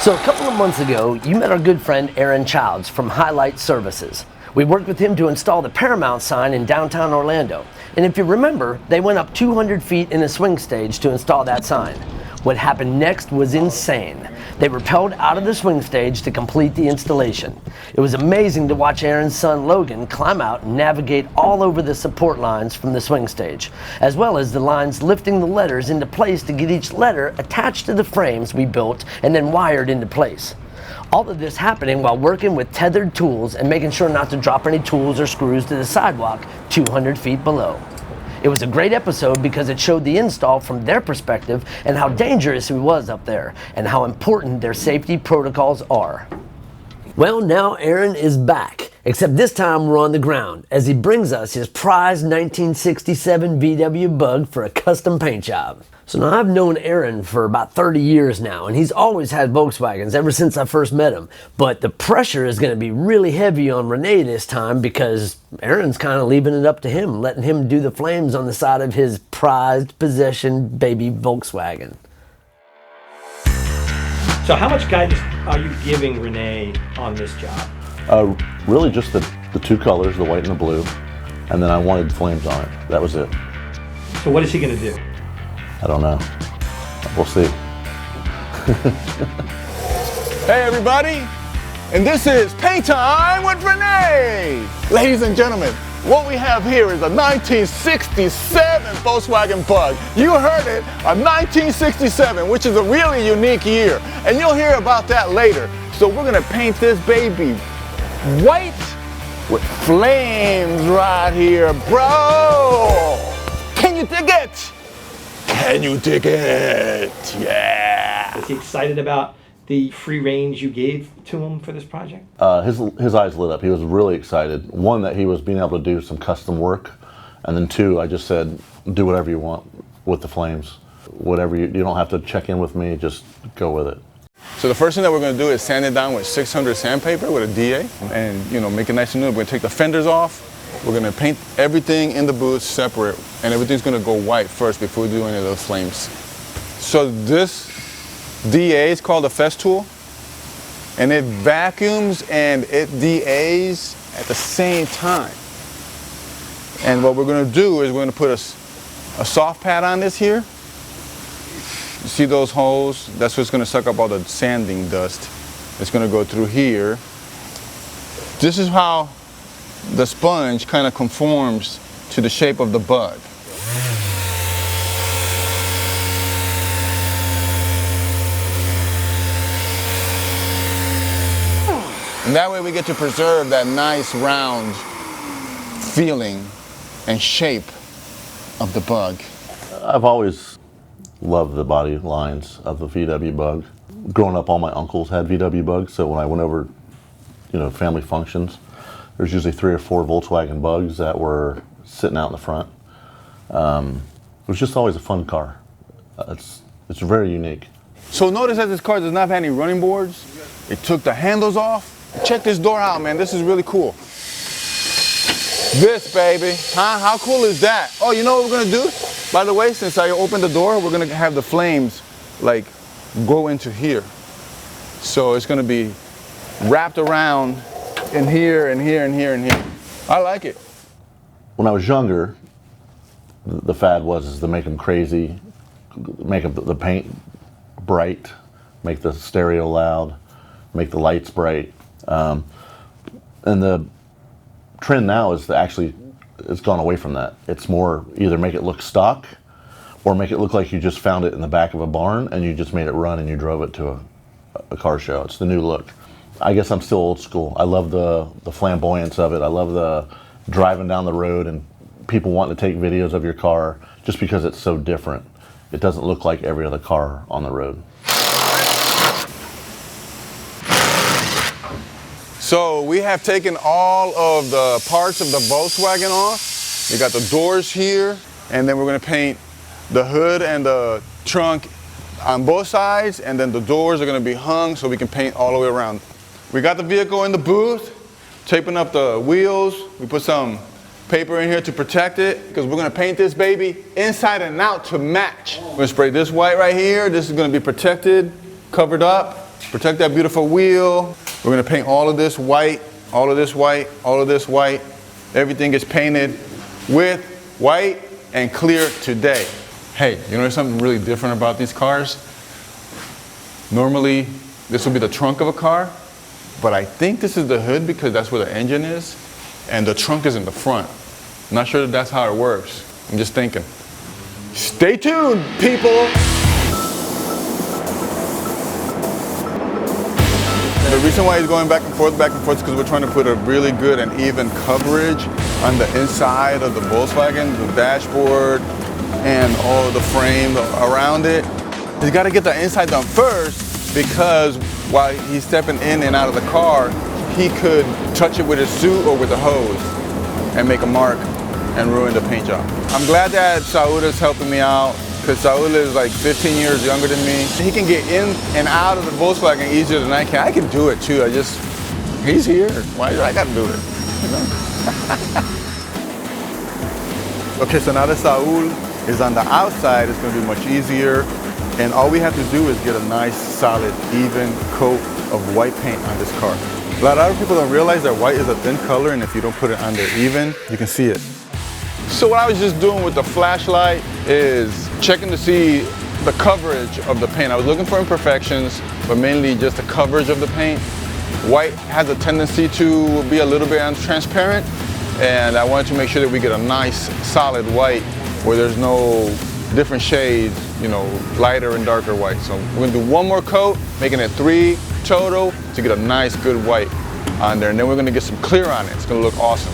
So a couple of months ago, you met our good friend Aaron Childs from Highlight Services. We worked with him to install the Paramount sign in downtown Orlando. And if you remember, they went up 200 feet in a swing stage to install that sign. What happened next was insane. They rappelled out of the swing stage to complete the installation. It was amazing to watch Aaron's son Logan climb out and navigate all over the support lines from the swing stage, as well as the lines lifting the letters into place to get each letter attached to the frames we built and then wired into place. All of this happening while working with tethered tools and making sure not to drop any tools or screws to the sidewalk 200 feet below. It was a great episode because it showed the install from their perspective and how dangerous it was up there and how important their safety protocols are. Well, now Aaron is back, except this time we're on the ground as he brings us his prized 1967 VW Bug for a custom paint job. So now I've known Aaron for about 30 years now, and he's always had Volkswagens ever since I first met him. But the pressure is going to be really heavy on Rene this time because Aaron's kind of leaving it up to him, letting him do the flames on the side of his prized possession baby Volkswagen. So how much guidance are you giving Rene on this job? Really just the two colors, the white and the blue, and then I wanted flames on it. That was it. So what is he going to do? I don't know. We'll see. Hey everybody, and this is Paint Time with Rene! Ladies and gentlemen, what we have here is a 1967 Volkswagen Bug. You heard it, a 1967, which is a really unique year, and you'll hear about that later. So we're gonna paint this baby white with flames right here, bro! Can you dig it? Can you dig it? Yeah! Is he excited about the free range you gave to him for this project? His eyes lit up. He was really excited. One, that he was being able to do some custom work, and then two, I just said, do whatever you want with the flames. Whatever you don't have to check in with me, just go with it. So the first thing that we're going to do is sand it down with 600 sandpaper with a DA, and make it nice and new. We're going to take the fenders off. We're going to paint everything in the booth separate, and everything's going to go white first before we do any of those flames. So this DA is called a Festool, and it vacuums and it DAs at the same time. And what we're going to do is we're going to put a soft pad on this here. You see those holes? That's what's going to suck up all the sanding dust. It's going to go through here. This is how the sponge kind of conforms to the shape of the bug. And that way we get to preserve that nice round feeling and shape of the bug. I've always loved the body lines of the VW Bug. Growing up, all my uncles had VW Bugs, so when I went over, family functions, there's usually 3 or 4 Volkswagen Bugs that were sitting out in the front. It was just always a fun car. It's very unique. So notice that this car does not have any running boards. It took the handles off. Check this door out, man. This is really cool. This, baby. Huh? How cool is that? Oh, you know what we're going to do? By the way, since I opened the door, we're going to have the flames, go into here. So it's going to be wrapped around in here, and here, and here, and here. I like it. When I was younger, the fad was to make them crazy, make the paint bright, make the stereo loud, make the lights bright. And the trend now is it's gone away from that. It's more either make it look stock or make it look like you just found it in the back of a barn and you just made it run and you drove it to a car show. It's the new look. I guess I'm still old school. I love the flamboyance of it. I love the driving down the road and people wanting to take videos of your car just because it's so different. It doesn't look like every other car on the road. So we have taken all of the parts of the Volkswagen off. We got the doors here, and then we're going to paint the hood and the trunk on both sides, and then the doors are going to be hung so we can paint all the way around. We got the vehicle in the booth, taping up the wheels. We put some paper in here to protect it because we're going to paint this baby inside and out to match. We're going to spray this white right here. This is going to be protected, covered up. Protect that beautiful wheel. We're gonna paint all of this white, all of this white, all of this white. Everything is painted with white and clear today. Hey, you know there's something really different about these cars? Normally, this would be the trunk of a car, but I think this is the hood because that's where the engine is, and the trunk is in the front. Not sure that that's how it works. I'm just thinking. Stay tuned, people! The reason why he's going back and forth is because we're trying to put a really good and even coverage on the inside of the Volkswagen, the dashboard, and all of the frame around it. He's got to get the inside done first because while he's stepping in and out of the car, he could touch it with his suit or with a hose and make a mark and ruin the paint job. I'm glad that Saud is helping me out because Saud is like 15 years younger than me. He can get in and out of the Volkswagen easier than I can. I can do it too. He's here. Why do I got to do it? You know? Okay, so now that Saul is on the outside, it's going to be much easier. And all we have to do is get a nice, solid, even coat of white paint on this car. A lot of other people don't realize that white is a thin color, and if you don't put it on there even, you can see it. So what I was just doing with the flashlight is checking to see the coverage of the paint. I was looking for imperfections, but mainly just the coverage of the paint. White has a tendency to be a little bit transparent, and I wanted to make sure that we get a nice, solid white where there's no different shades, you know, lighter and darker white. So we're gonna do one more coat, making it 3 total to get a nice, good white on there. And then we're gonna get some clear on it. It's gonna look awesome.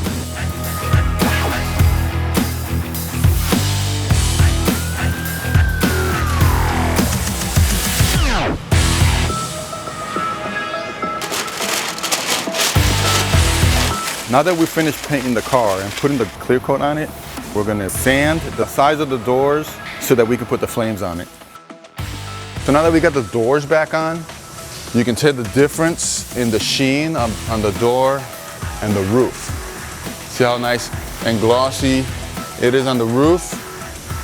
Now that we finished painting the car and putting the clear coat on it, we're gonna sand the sides of the doors so that we can put the flames on it. So now that we got the doors back on, you can tell the difference in the sheen on the door and the roof. See how nice and glossy it is on the roof?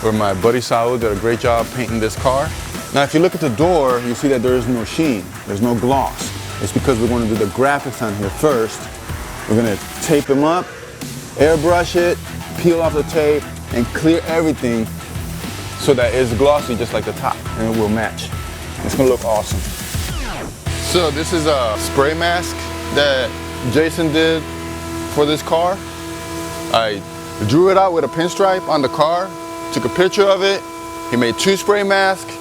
Where my buddy Saud did a great job painting this car. Now if you look at the door, you see that there is no sheen, there's no gloss. It's because we're going to do the graphics on here first. We're gonna tape them up, airbrush it, peel off the tape, and clear everything so that it's glossy just like the top, and it will match. It's gonna look awesome. So this is a spray mask that Jason did for this car. I drew it out with a pinstripe on the car, took a picture of it. He made 2 spray masks,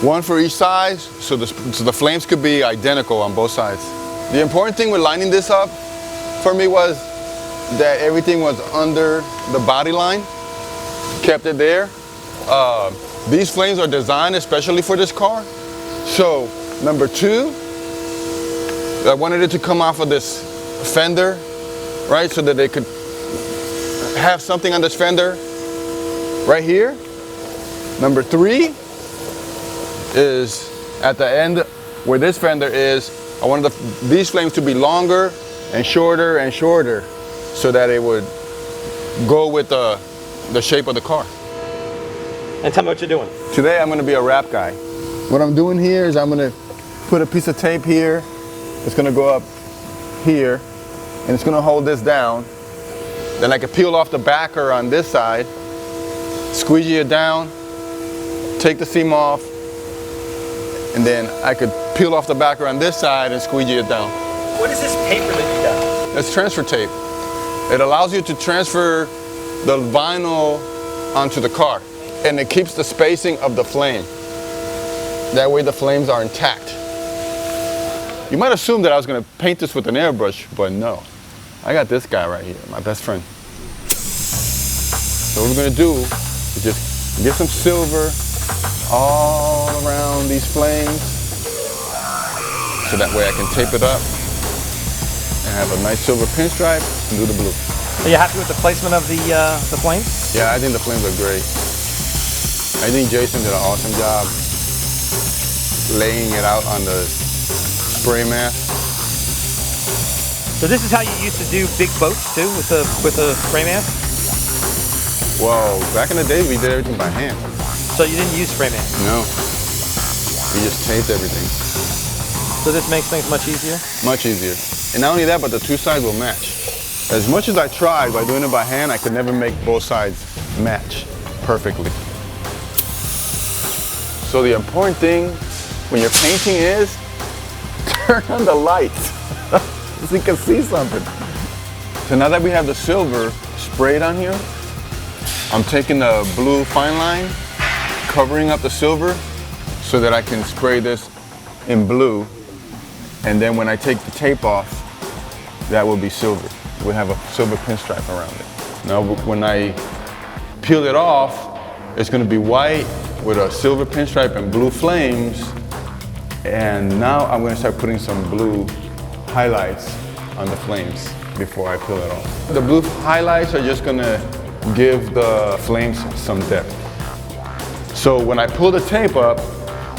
1 for each side, so the flames could be identical on both sides. The important thing with lining this up for me was that everything was under the body line, kept it there. These flames are designed especially for this car. So number 2, I wanted it to come off of this fender, right? So that they could have something on this fender right here. Number 3 is at the end where this fender is, I wanted these flames to be longer and shorter so that it would go with the shape of the car. And tell me what you're doing. Today I'm going to be a wrap guy. What I'm doing here is I'm going to put a piece of tape here. It's going to go up here and it's going to hold this down. Then I can peel off the backer on this side, squeegee it down, take the seam off, and then I could peel off the backer on this side and squeegee it down. What is this paper that you got? That's transfer tape. It allows you to transfer the vinyl onto the car, and it keeps the spacing of the flame. That way the flames are intact. You might assume that I was going to paint this with an airbrush, but no. I got this guy right here, my best friend. So what we're going to do is just get some silver all around these flames, so that way I can tape it up and have a nice silver pinstripe and do the blue. Are you happy with the placement of the flames? Yeah, I think the flames are great. I think Jason did an awesome job laying it out on the spray mask. So this is how you used to do big boats too, with a spray mask? Well, back in the day we did everything by hand. So you didn't use spray mask? No, we just taped everything. So this makes things much easier? Much easier. And not only that, but the two sides will match. As much as I tried by doing it by hand, I could never make both sides match perfectly. So the important thing when you're painting is turn on the lights so you can see something. So now that we have the silver sprayed on here, I'm taking the blue fine line, covering up the silver so that I can spray this in blue. And then when I take the tape off, that will be silver. We'll have a silver pinstripe around it. Now when I peel it off, it's going to be white with a silver pinstripe and blue flames. And now I'm going to start putting some blue highlights on the flames before I peel it off. The blue highlights are just going to give the flames some depth. So when I pull the tape up,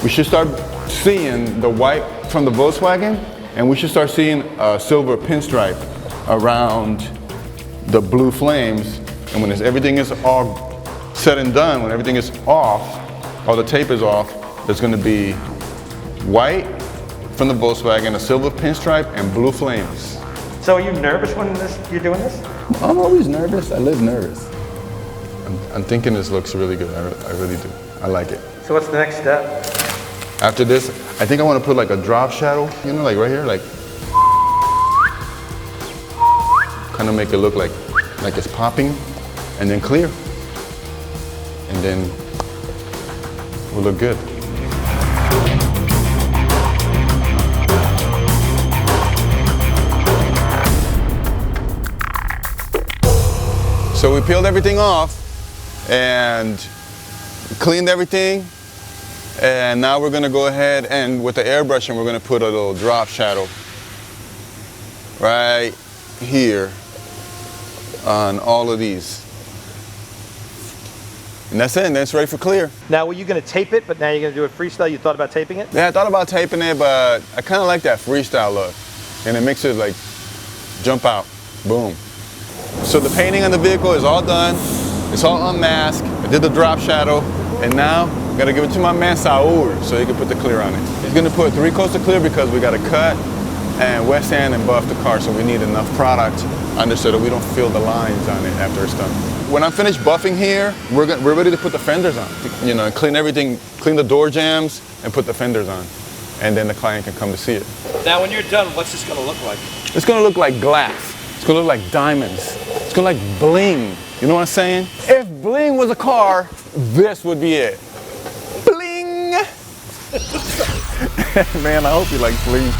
we should start seeing the white from the Volkswagen, and we should start seeing a silver pinstripe around the blue flames. And when everything is all said and done, when everything is off, or the tape is off, there's going to be white from the Volkswagen, a silver pinstripe, and blue flames. So are you nervous when you're doing this? I'm always nervous. I live nervous. I'm thinking this looks really good. I really do. I like it. So what's the next step? After this, I think I want to put like a drop shadow, you know, like right here, like kind of make it look like it's popping, and then clear, and then we'll look good. So we peeled everything off and cleaned everything, and now we're going to go ahead and with the airbrushing we're going to put a little drop shadow right here on all of these. And that's it, and then it's ready for clear. Now were you going to tape it, but now you're going to do it freestyle? You thought about taping it? Yeah, I thought about taping it, but I kind of like that freestyle look, and it makes it like jump out, boom. So the painting on the vehicle is all done. It's all unmasked. I did the drop shadow, and now I gotta give it to my man Saul so he can put the clear on it. He's gonna put 3 coats of clear because we gotta cut and wet sand and buff the car, so we need enough product under so that we don't feel the lines on it after it's done. When I'm finished buffing here, we're ready to put the fenders on. You know, clean everything, clean the door jambs, and put the fenders on. And then the client can come to see it. Now when you're done, what's this gonna look like? It's gonna look like glass. It's gonna look like diamonds. It's gonna look like bling. You know what I'm saying? If bling was a car, this would be it. Bling! Man, I hope you like bling.